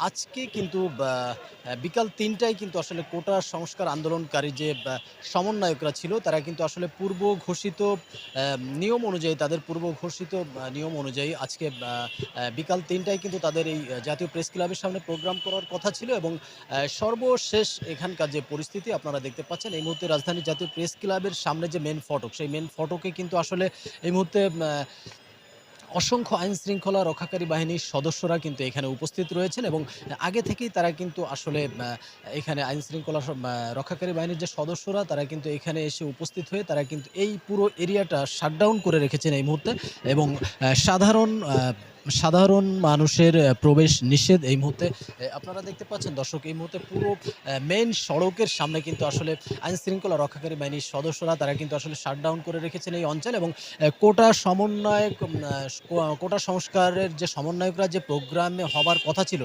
আজকে কিন্তু বিকাল ৩টায় কিন্তু আসলে কোটা সংস্কার আন্দোলনকারী যে সমন্বয়করা ছিল তারা কিন্তু আসলে পূর্ব ঘোষিত নিয়ম অনুযায়ী তাদের পূর্ব ঘোষিত নিয়ম অনুযায়ী আজকে বিকাল ৩টায় কিন্তু তাদের এই জাতীয় প্রেস ক্লাবের সামনে প্রোগ্রাম করার কথা ছিল এবং সর্বশেষ এখানকার যে পরিস্থিতি আপনারা দেখতে পাচ্ছেন এই মুহূর্তে রাজধানী জাতীয় প্রেস ক্লাবের সামনে যে মেন ফটক সেই মেন ফটকে কিন্তু আসলে এই মুহূর্তে অসংখ্য আইনশৃঙ্খলা রক্ষাকারী বাহিনীর সদস্যরা কিন্তু এখানে উপস্থিত রয়েছেন এবং আগে থেকেই তারা কিন্তু আসলে এখানে আইনশৃঙ্খলা রক্ষাকারী বাহিনীর যে সদস্যরা তারা কিন্তু এখানে এসে উপস্থিত হয়ে তারা কিন্তু এই পুরো এরিয়াটা শাটডাউন করে রেখেছেন এই মুহূর্তে এবং সাধারণ মানুষের প্রবেশ নিষেধ এই মুহূর্তে আপনারা দেখতে পাচ্ছেন দর্শক এই মুহূর্তে পুরো মেইন সড়কের সামনে কিন্তু আসলে আইনশৃঙ্খলা রক্ষাকারী বাহিনীর সদস্যরা তারা কিন্তু আসলে শাটডাউন করে রেখেছেন এই অঞ্চল এবং কোটা সমন্বয়ক কোটা সংস্কারের যে সমন্বয়করা যে প্রোগ্রামে হবার কথা ছিল